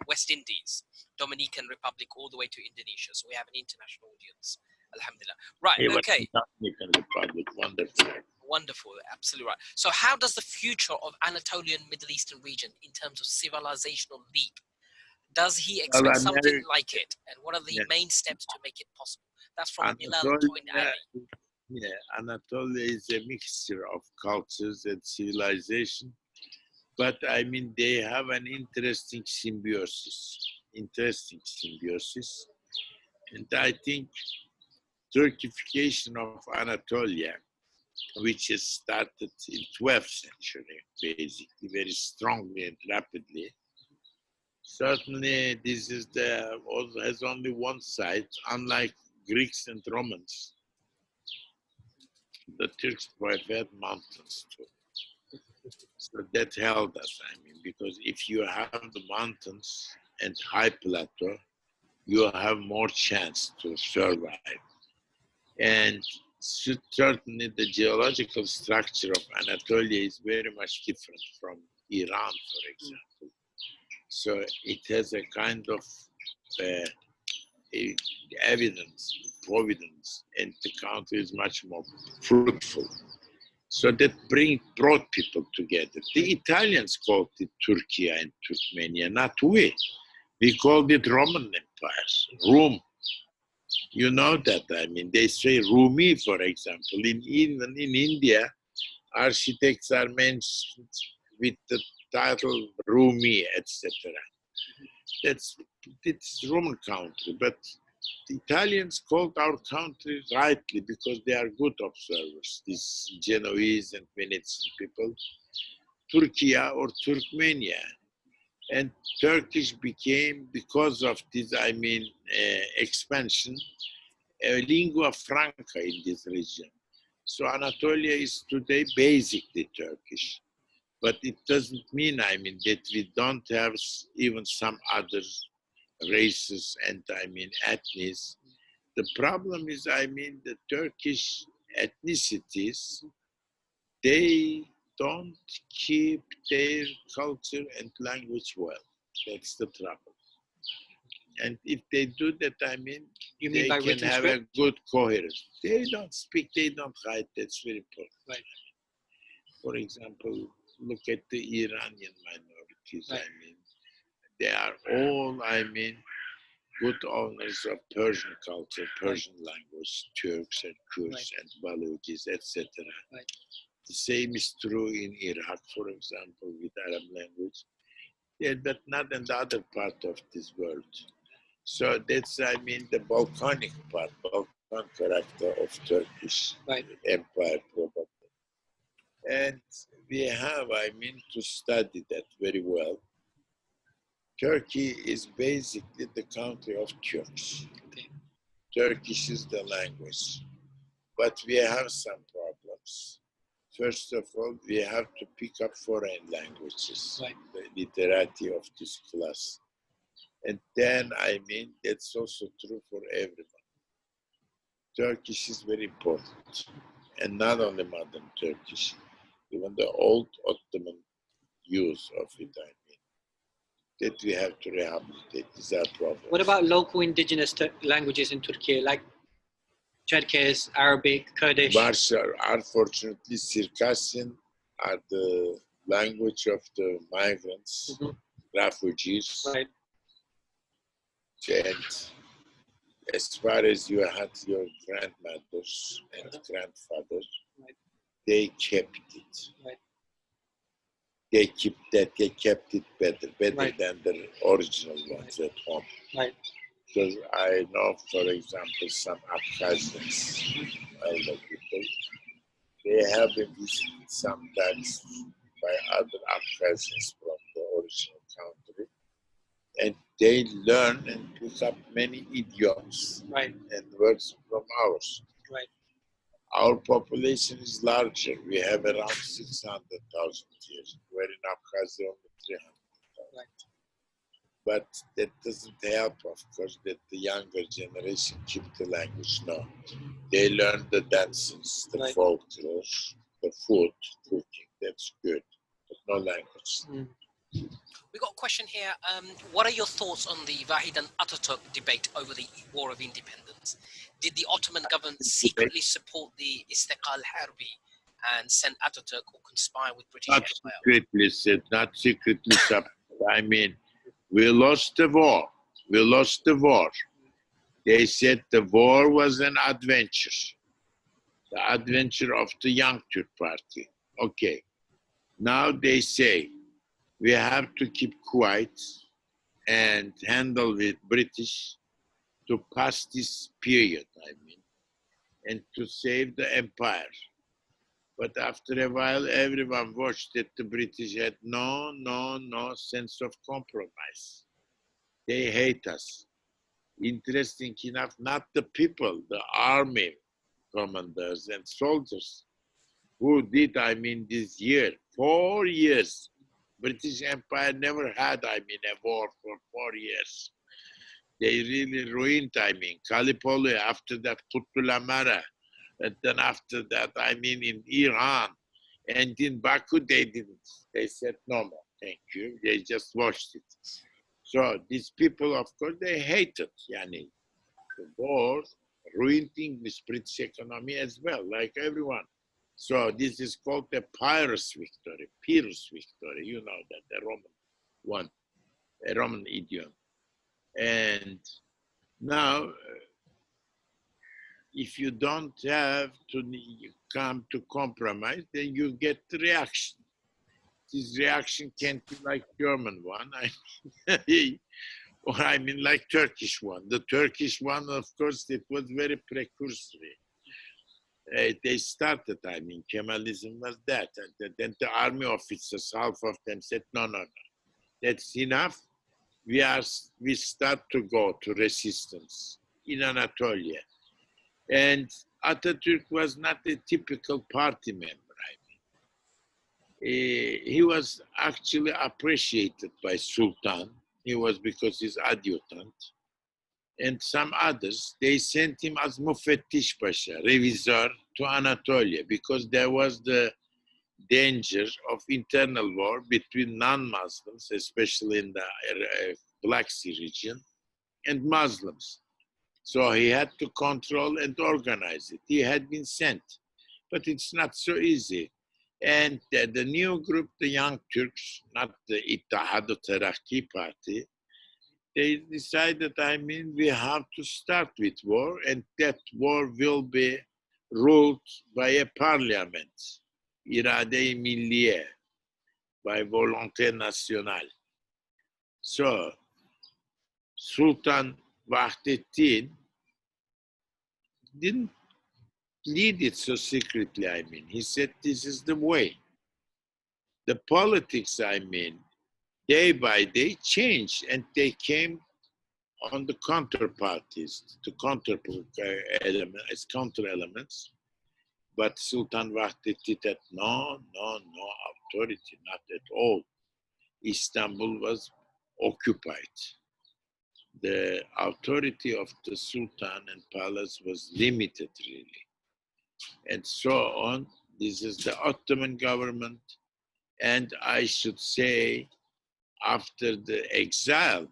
West Indies, Dominican Republic, all the way to Indonesia. So we have an international audience. Alhamdulillah. Right, okay. Dominican Republic, wonderful. Wonderful, absolutely right. So how does the future of Anatolian Middle Eastern region in terms of civilizational leap? Does he expect something like it? And what are the main steps to make it possible? That's from Bilal Ali. Yeah, Anatolia is a mixture of cultures and civilization. But I mean, they have an interesting symbiosis. And I think Turkification of Anatolia, which has started in 12th century, basically, very strongly and rapidly. Certainly, this is has only one side, unlike Greeks and Romans. The Turks preferred mountains too. So that held us, I mean, because if you have the mountains and high plateau, you have more chance to survive. And certainly the geological structure of Anatolia is very much different from Iran, for example. So it has a kind of providence, and the country is much more fruitful. So that brought people together. The Italians called it Turkey and Turkmenia, not we. We called it Roman Empire, Rome. You know that, I mean, they say Rumi, for example. Even in India, architects are mentioned with the title Rumi, etc. It's Roman country, but the Italians called our country rightly because they are good observers, these Genoese and Venetian people, Turkey or Turkmenia. And Turkish became, because of this, I mean, expansion, a lingua franca in this region. So Anatolia is today basically Turkish. But it doesn't mean, I mean, that we don't have even some other races and, I mean, ethnies. The problem is, I mean, the Turkish ethnicities, they don't keep their culture and language well. That's the trouble. And if they do that, I mean, they can have a good coherence. They don't speak, they don't write, that's very important. Right. For example, look at the Iranian minorities, right. I mean. They are all, I mean, good owners of Persian culture, Persian language, Turks and Kurds and Baluchis, etc. Right. The same is true in Iraq, for example, with Arab language. Yeah, but not in the other part of this world. So that's, I mean, the Balkanic part, Balkan character of Turkish Empire, probably. And we have, I mean, to study that very well. Turkey is basically the country of Turks. Okay. Turkish is the language. But we have some problems. First of all, we have to pick up foreign languages, the literati of this class. And then, I mean, that's also true for everyone. Turkish is very important. And not only modern Turkish, even the old Ottoman use of it, I mean, that we have to rehabilitate. These are problems. What about local indigenous languages in Turkey, like Cherkess, Arabic, Kurdish? Unfortunately, Circassian are the language of the migrants, refugees. Right. And as far as you had your grandmothers and grandfathers, they kept it. Right. They kept it better than the original ones at home. Right. Because I know, for example, some Abkhazians, elder people, they have been visited sometimes by other Abkhazians from the original country, and they learn and pick up many idioms and words from ours. Right. Our population is larger. We have around 600,000 here, where in Abkhazia only 300,000. Right. But that doesn't help, of course, that the younger generation keep the language. No. They learn the dances, the folklore, the food, cooking. That's good, but no language. We got a question here. What are your thoughts on the Vahid and Ataturk debate over the War of Independence? Did the Ottoman government secretly support the Istiqlal Harbi and send Ataturk or conspire with British Empire? Not secretly support. I mean, we lost the war. We lost the war. They said the war was an adventure. The adventure of the Young Turk Party. Okay. Now they say we have to keep quiet and handle with British to pass this period, I mean, and to save the empire. But after a while, everyone watched that the British had no sense of compromise. They hate us. Interesting enough, not the people, the army commanders and soldiers who did, I mean, this year, 4 years. British Empire never had, I mean, a war for 4 years. They really ruined, I mean, Gallipoli, after that, Kutlulamara, and then after that, I mean, in Iran, and in Baku, they didn't. They said, no more, thank you. They just watched it. So these people, of course, they hated, yani, the war ruined English British economy as well, like everyone. So this is called a Pyrrhus victory, Pyrrhus victory, you know that, the Roman one, a Roman idiom. And now if you don't have to come to compromise, then you get the reaction. This reaction can't be like German one, or I mean like Turkish one. The Turkish one, of course, it was very precursory. They started, I mean, Kemalism was that. And then the army officers, half of them said, no, no, no, that's enough. We start to go to resistance in Anatolia. And Atatürk was not a typical party member. He was actually appreciated by Sultan. He was because he's adjutant. And some others, they sent him as Mufettish Pasha, revisor to Anatolia, because there was the danger of internal war between non-Muslims, especially in the Black Sea region, and Muslims. So he had to control and organize it. He had been sent, but it's not so easy. And the new group, the Young Turks, not the İttihat-ı Terakki Party, they decided, I mean, we have to start with war, and that war will be ruled by a parliament, irade-i milliye, by volonté nationale. So, Sultan Vahdettin didn't lead it so secretly, I mean. He said, this is the way. The politics, I mean, day by day changed, and they came on the counterparties, the counter elements. But Sultan Vahdettin said, no, authority, not at all. Istanbul was occupied. The authority of the Sultan and palace was limited, really. And so on. This is the Ottoman government. And I should say, after the exile,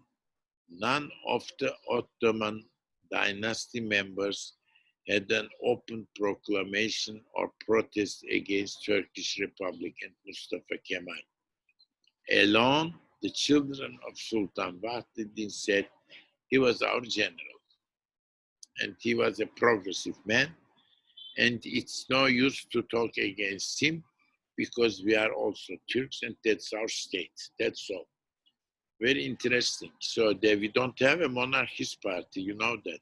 none of the Ottoman dynasty members had an open proclamation or protest against Turkish Republic and Mustafa Kemal. Alone, the children of Sultan Vahdettin said he was our general, and he was a progressive man, and it's no use to talk against him because we are also Turks, and that's our state. That's all. Very interesting. So we don't have a monarchist party, you know that.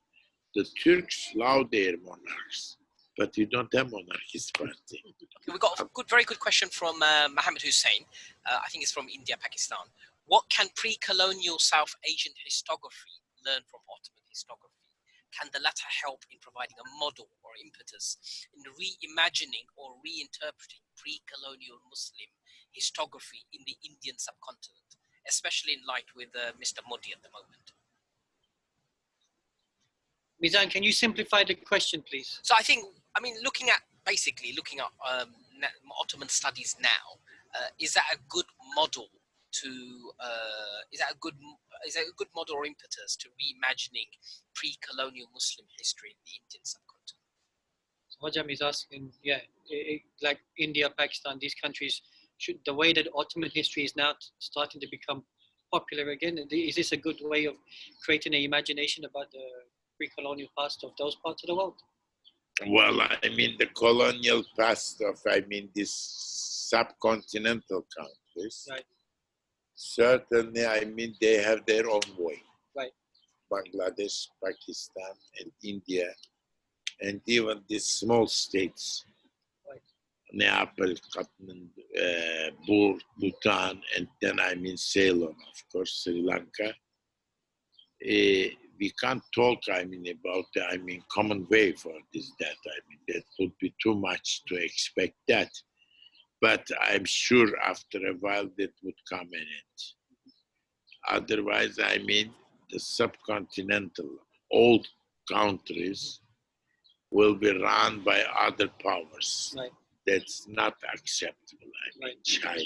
The Turks love their monarchs, but we don't have monarchist party. Okay, we got a very good question from Mohammed Hussein. I think it's from India, Pakistan. What can pre-colonial South Asian historiography learn from Ottoman historiography? Can the latter help in providing a model or impetus in reimagining or reinterpreting pre-colonial Muslim historiography in the Indian subcontinent, especially in light with Mr. Modi at the moment? Mizan, can you simplify the question, please? So I mean, looking at Ottoman studies now, is that a good model to is that a good model or impetus to reimagining pre-colonial Muslim history in the Indian subcontinent? So Hojam is asking, like India, Pakistan, these countries, the way that Ottoman history is now starting to become popular again, is this a good way of creating an imagination about the pre-colonial past of those parts of the world? Well, I mean, the colonial past of, these subcontinental countries. Right. Certainly, they have their own way. Right. Bangladesh, Pakistan, and India, and even these small states. Right. Nepal, Bhutan, and then Ceylon, of course, Sri Lanka. We can't talk, about the, common way for this, that. That would be too much to expect that. But I'm sure after a while that would come an end. Otherwise, the subcontinental old countries will be run by other powers. Right. That's not acceptable. Right. China,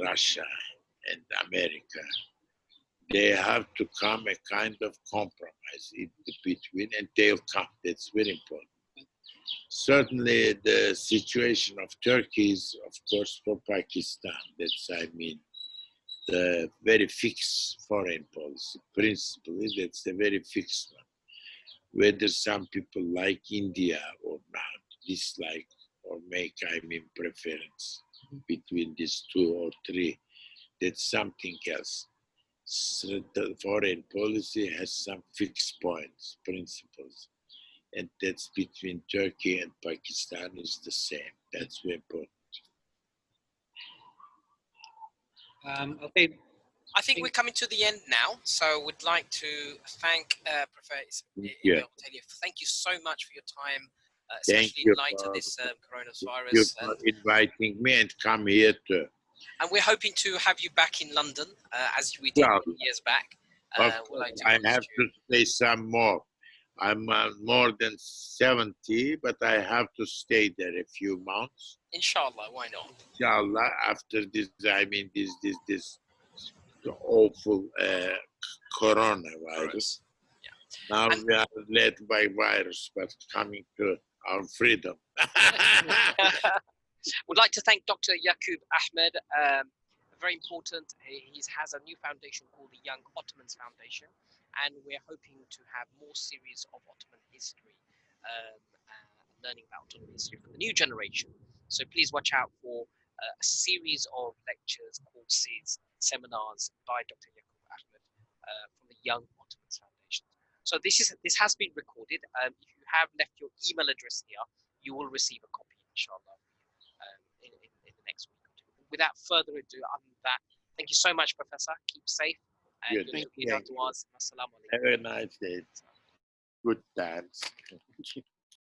Russia, and America. They have to come a kind of compromise in between, and they'll come. That's very important. Certainly, the situation of Turkey is, of course, for Pakistan. That's, the very fixed foreign policy. Principally, that's a very fixed one. whether some people like India or not, dislike or make, preference between these two or three. That's something else. So the foreign policy has some fixed points, principles, and that's between Turkey and Pakistan is the same. That's very important. Okay. I think we're coming to the end now, so we'd like to thank Professor Ilber Ortayli. Thank you so much for your time, especially in light of this coronavirus. Thank you for inviting me and come here too. And we're hoping to have you back in London, as we did years back. I have to say some more. I'm more than 70, but I have to stay there a few months. Inshallah, why not? Inshallah, after this, this awful coronavirus. Yeah. Now we are led by virus, but coming to our freedom. Would like to thank Dr. Yakoob Ahmed. Very important. He has a new foundation called the Young Ottomans Foundation, and we're hoping to have more series of Ottoman history, learning about Ottoman history for the new generation. So please watch out for a series of lectures, courses, seminars by Dr. Yakoob Ahmed from the Young Ottomans Foundation. So this has been recorded. If you have left your email address here, you will receive a copy, inshallah, in the next week or two. Without further ado, other than that, thank you so much, Professor. Keep safe. And Thank you. Have a nice day. Good times.